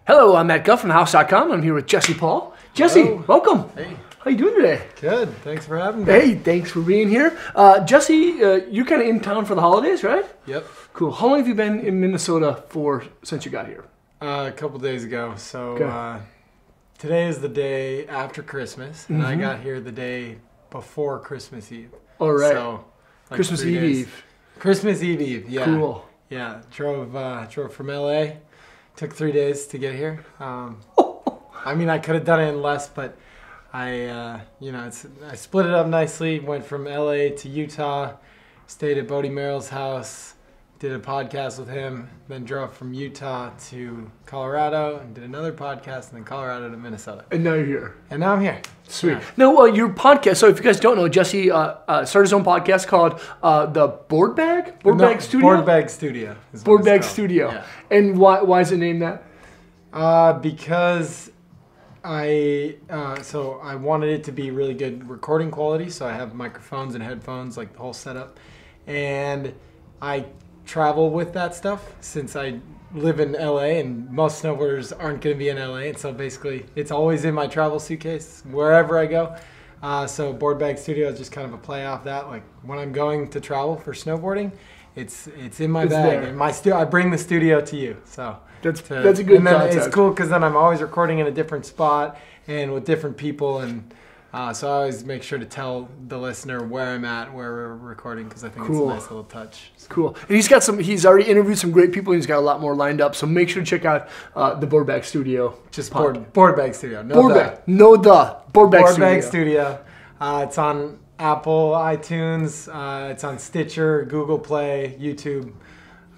Hello, I'm Matt Guff from thehouse.com. I'm here with Jesse Paul. Jesse, Hello. welcome. Hey. How you doing today? Good. Thanks for having me. Hey, thanks for being here. Jesse, you're kind of in town for the holidays, right? Yep. Cool. How long have you been in Minnesota for since you got here? A couple days ago. So today is the day after Christmas, and I got here the day before Christmas Eve. All right. So like Christmas 3 Eve days. Eve. Christmas Eve. Yeah. Cool. Yeah. Drove from LA. Took 3 days to get here. I mean, I could have done it in less, but I split it up nicely. Went from LA to Utah, stayed at Bodie Merrill's house, did a podcast with him, then drove from Utah to Colorado and did another podcast, and then Colorado to Minnesota. And now you're here. And now I'm here. Sweet. Yeah. Now, your podcast, so if you guys don't know, Jesse started his own podcast called The Board Bag? Bag Studio? Board Bag Studio. Board Bag Studio. Yeah. And why is it named that? Because I wanted it to be really good recording quality, so I have microphones and headphones, like the whole setup, and I travel with that stuff since I live in LA, and most snowboarders aren't going to be in LA, and so basically it's always in my travel suitcase wherever I go. So Board Bag Studio is just kind of a play off that. Like when I'm going to travel for snowboarding, it's in my bag. There. And I bring the studio to you. So That's a good and then concept. it's cool because then I'm always recording in a different spot and with different people, and so I always make sure to tell the listener where I'm at, where we're recording, because I think it's a nice little touch. So. Cool. And he's already interviewed some great people, and he's got a lot more lined up. So make sure to check out the Board Bag Studio. Just Board Bag Studio. Board Bag Studio. It's on Apple, iTunes. It's on Stitcher, Google Play, YouTube.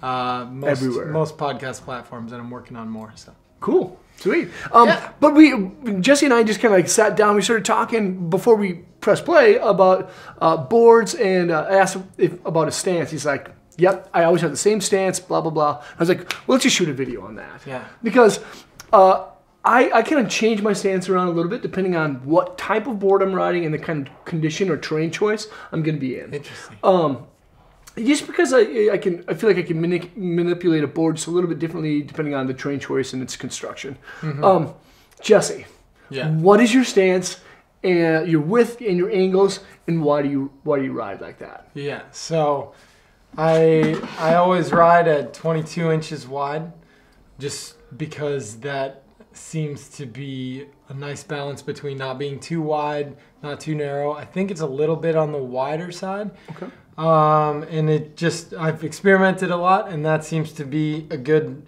Everywhere. Most podcast platforms, and I'm working on more. So cool. Sweet. But Jesse and I just kind of like sat down. We started talking before we pressed play about boards, and I asked him about his stance. He's like, "Yep, I always have the same stance." Blah blah blah. I was like, "Well, let's just shoot a video on that." Yeah. Because I kind of change my stance around a little bit depending on what type of board I'm riding and the kind of condition or terrain choice I'm going to be in. Interesting. Just because I feel like I can manipulate a board just a little bit differently depending on the terrain choice and its construction. Jesse, what is your stance and your width and your angles, and why do you ride like that? Yeah, so I always ride at 22 inches wide, just because that seems to be a nice balance between not being too wide, not too narrow. I think it's a little bit on the wider side. Okay. And I've experimented a lot, and that seems to be a good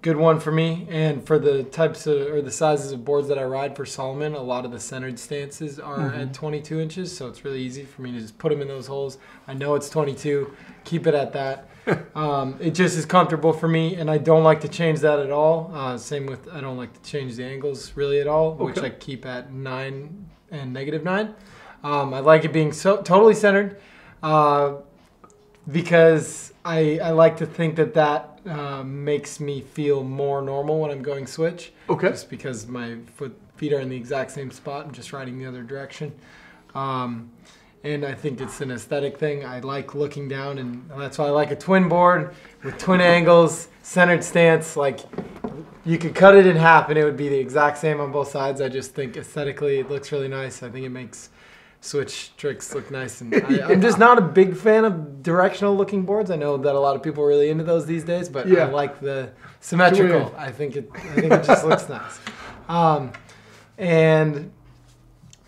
one for me. And for the types or the sizes of boards that I ride for Solomon, a lot of the centered stances are at 22 inches, so it's really easy for me to just put them in those holes. I know it's 22, keep it at that. It just is comfortable for me, and I don't like to change that at all. Same with, I don't like to change the angles really at all, which I keep at 9 and -9. I like it being totally centered. Because I like to think that makes me feel more normal when I'm going switch. Okay. Just because my feet are in the exact same spot and just riding the other direction. And I think it's an aesthetic thing. I like looking down, and that's why I like a twin board with twin angles, centered stance. Like, you could cut it in half and it would be the exact same on both sides. I just think aesthetically it looks really nice. I think it makes switch tricks look nice, and I'm just not a big fan of directional looking boards. I know that a lot of people are really into those these days, but I like the symmetrical. I think it just looks nice. And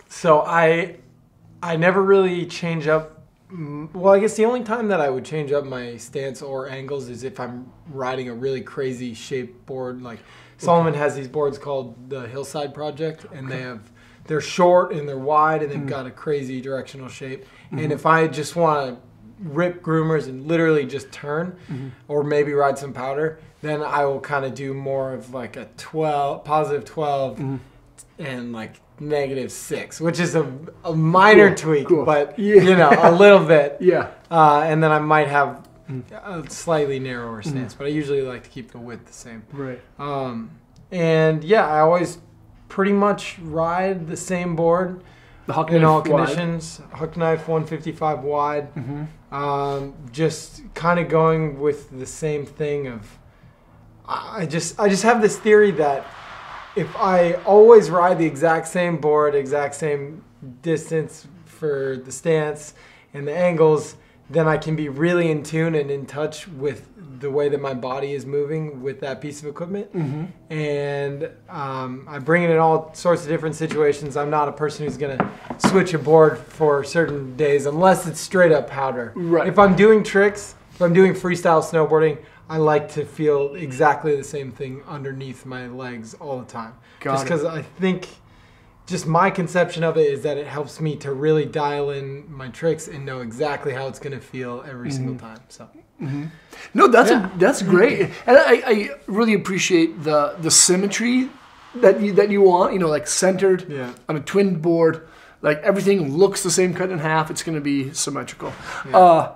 so I never really change up. Well, I guess the only time that I would change up my stance or angles is if I'm riding a really crazy shaped board. Like Solomon has these boards called the Hillside Project, and they're short and they're wide, and they've got a crazy directional shape. And if I just want to rip groomers and literally just turn, or maybe ride some powder, then I will kind of do more of like a positive 12 and like -6, which is a minor tweak, but you know, a little bit. And then I might have a slightly narrower stance, but I usually like to keep the width the same. Right. And yeah, I always pretty much ride the same board in all conditions. Hook knife 155 wide. Just kind of going with the same thing of I just have this theory that if I always ride the exact same board, exact same distance for the stance and the angles, then I can be really in tune and in touch with the way that my body is moving with that piece of equipment. Mm-hmm. And I bring it in all sorts of different situations. I'm not a person who's going to switch a board for certain days unless it's straight up powder. Right. If I'm doing tricks, if I'm doing freestyle snowboarding, I like to feel exactly the same thing underneath my legs all the time. Just because I think, just my conception of it is that it helps me to really dial in my tricks and know exactly how it's going to feel every single time. So, no, that's great, and I really appreciate the symmetry that you want. You know, like centered on a twin board, like everything looks the same, cut in half. It's going to be symmetrical. Yeah.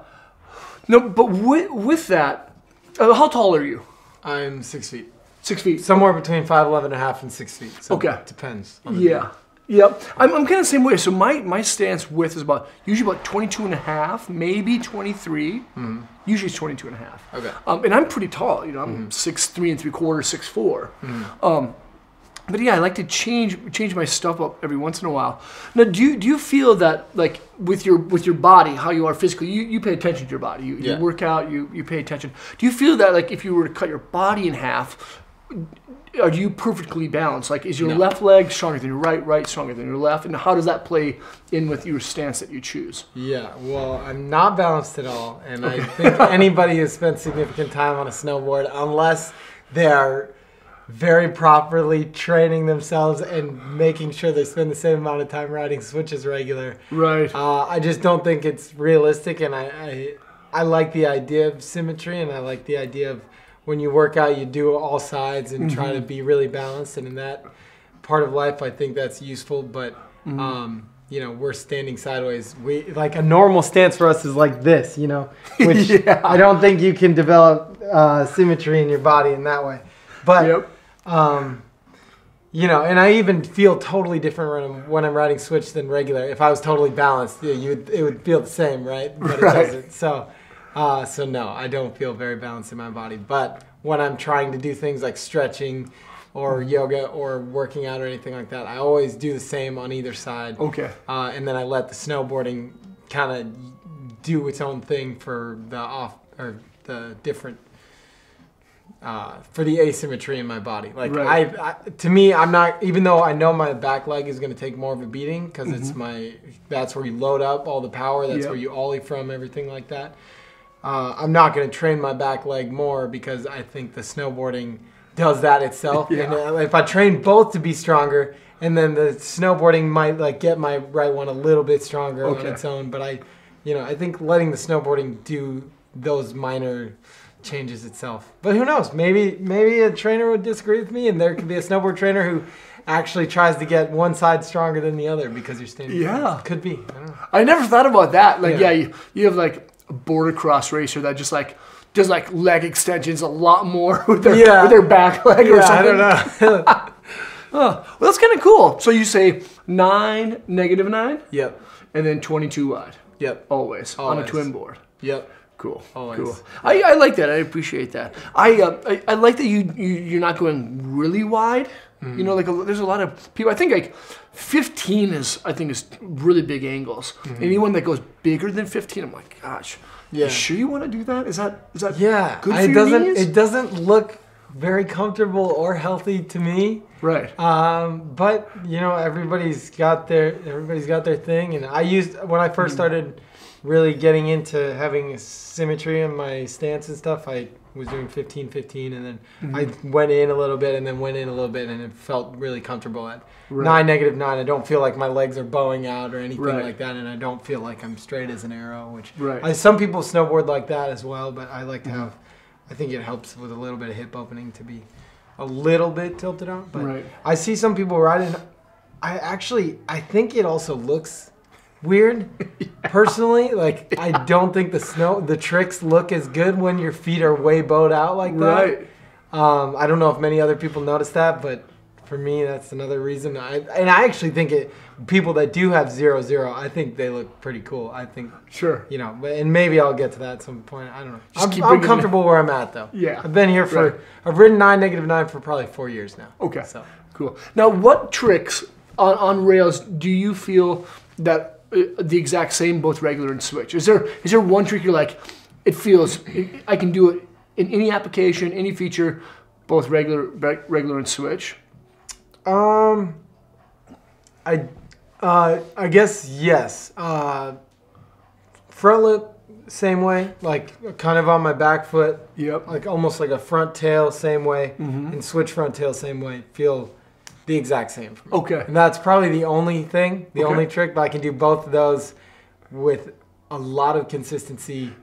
No, but with that. How tall are you? I'm 6 feet. 6 feet. Somewhere between 5'11" and a half and 6 feet. So okay. It depends. On the day. Yep. I'm kind of the same way. So my stance width is usually about 22 and a half, maybe 23. Mm-hmm. Usually it's 22 and a half. Okay. And I'm pretty tall. You know, I'm 6'3" 3/4", 6'4". Mm-hmm. But yeah, I like to change my stuff up every once in a while. Now, do you feel that, like, with your body, how you are physically, you pay attention to your body. You work out, you pay attention. Do you feel that, like, if you were to cut your body in half, are you perfectly balanced? Like, is your left leg stronger than your right stronger than your left? And how does that play in with your stance that you choose? Yeah, well, I'm not balanced at all. And I think anybody who spent significant time on a snowboard, unless they are very properly training themselves and making sure they spend the same amount of time riding switches regular. Right. I just don't think it's realistic, and I like the idea of symmetry, and I like the idea of when you work out, you do all sides and try to be really balanced, and in that part of life, I think that's useful, but you know, we're standing sideways. Like a normal stance for us is like this, you know, which I don't think you can develop symmetry in your body in that way. But you know, and I even feel totally different when I'm riding switch than regular. If I was totally balanced, it would feel the same, right? But it doesn't. So no, I don't feel very balanced in my body. But when I'm trying to do things like stretching or yoga or working out or anything like that, I always do the same on either side. Okay. And then I let the snowboarding kind of do its own thing for the different. For the asymmetry in my body. Like to me, I'm not, even though I know my back leg is going to take more of a beating because that's where you load up all the power, that's where you ollie from, everything like that. I'm not going to train my back leg more because I think the snowboarding does that itself. And if I train both to be stronger, and then the snowboarding might like get my right one a little bit stronger on its own, but I think letting the snowboarding do those minor changes itself. But who knows? Maybe a trainer would disagree with me, and there could be a snowboard trainer who actually tries to get one side stronger than the other because you're standing. Yeah, could be. I don't know. I never thought about that. Like, you have like a border cross racer that just like does like leg extensions a lot more with their back leg or something. I don't know. Well, that's kind of cool. So you say 9, -9. Yep. And then 22 wide. Yep. Always on a twin board. Yep. Cool. Always. Cool. I like that. I appreciate that. I like that you're not going really wide. You know, like there's a lot of people. I think like 15 is really big angles. Anyone that goes bigger than 15, I'm like, gosh. Yeah. You sure you want to do that? Is that good for your knees? It doesn't look very comfortable or healthy to me. Right. But you know, everybody's got their thing, and when I first started really getting into having symmetry in my stance and stuff, I was doing 15-15, and then I went in a little bit and then went in a little bit, and it felt really comfortable at 9, -9. I don't feel like my legs are bowing out or anything like that, and I don't feel like I'm straight as an arrow, which some people snowboard like that as well, but I like to have, I think it helps with a little bit of hip opening to be a little bit tilted out. But I see some people riding, I think it also looks weird, personally. Like, I don't think the tricks look as good when your feet are way bowed out like that. I don't know if many other people notice that, but for me, that's another reason. And I actually think people that do have 0-0, I think they look pretty cool. I think, sure, you know, and maybe I'll get to that at some point. I don't know. I'm comfortable where I'm at, though. Yeah. I've been here for, I've ridden 9, -9 for probably 4 years now. Okay. So cool. Now, what tricks on rails do you feel that the exact same, both regular and switch? Is there one trick you're like, it feels, I can do it in any application, any feature, both regular and switch? I guess yes. Front lip, same way, like kind of on my back foot. Yep. Like almost like a front tail, same way, and switch front tail, same way. Feel the exact same for me. Okay. And that's probably the only thing, only trick, but I can do both of those with a lot of consistency,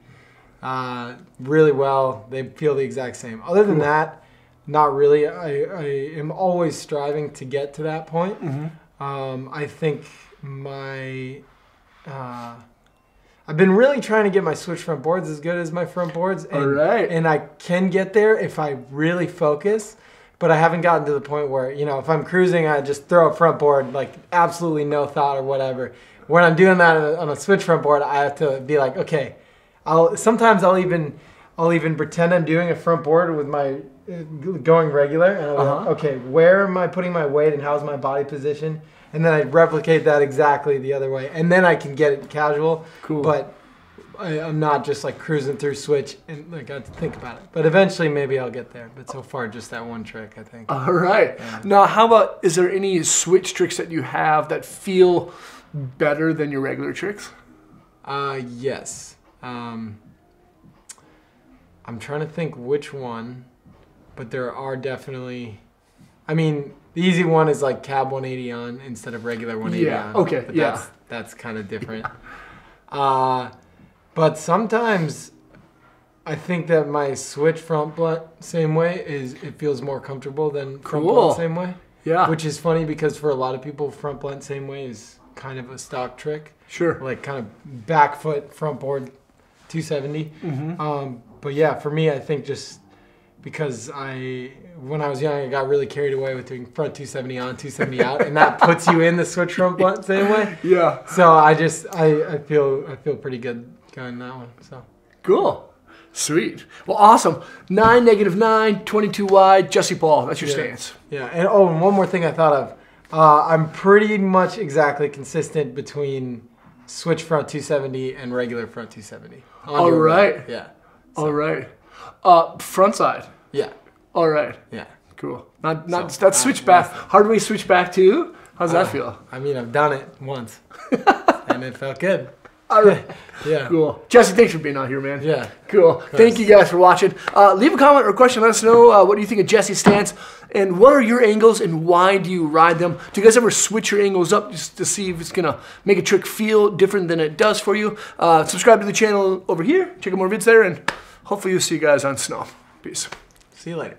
really well. They feel the exact same. Other than that, not really. I am always striving to get to that point. I think I've been really trying to get my switch front boards as good as my front boards. And, all right. And I can get there if I really focus, but I haven't gotten to the point where, you know, if I'm cruising, I just throw a front board, like absolutely no thought or whatever. When I'm doing that on a switch front board, I have to be like, okay, sometimes I'll even pretend I'm doing a front board with my going regular, and I'll be like, okay, where am I putting my weight and how's my body position? And then I replicate that exactly the other way, and then I can get it casual. Cool. But I'm not just like cruising through switch and like I have to think about it. But eventually maybe I'll get there. But so far just that one trick, I think. All right. Yeah. Now, how about, is there any switch tricks that you have that feel better than your regular tricks? Yes. I'm trying to think which one, but there are definitely, I mean, the easy one is like cab 180 on instead of regular 180 on. Okay. But Yeah. That's kind of different. But sometimes I think that my switch front blunt same way it feels more comfortable than front blunt same way. Yeah. Which is funny because for a lot of people, front blunt same way is kind of a stock trick. Sure. Like kind of back foot, front board, 270. But yeah, for me, I think just because when I was young, I got really carried away with doing front 270 on, 270 out, and that puts you in the switch front blunt same way. Yeah. So I feel pretty good going that one. So cool. Sweet. Well, awesome. 9, -9, 22 wide. Jesse Paul, that's your stance. Yeah. And and one more thing I thought of. I'm pretty much exactly consistent between switch front 270 and regular front 270. All right. Road. Yeah. So. All right. Front side. Yeah. All right. Yeah. Cool. That's switch back. Hard way switch back too. How's that feel? I mean, I've done it once, and it felt good. All right. Yeah. Cool. Jesse, thanks for being on here, man. Yeah. Cool. Thank you guys for watching. Leave a comment or a question. Let us know what do you think of Jesse's stance, and what are your angles, and why do you ride them? Do you guys ever switch your angles up just to see if it's gonna make a trick feel different than it does for you? Subscribe to the channel over here. Check out more vids there, and hopefully you'll see you guys on snow. Peace. See you later.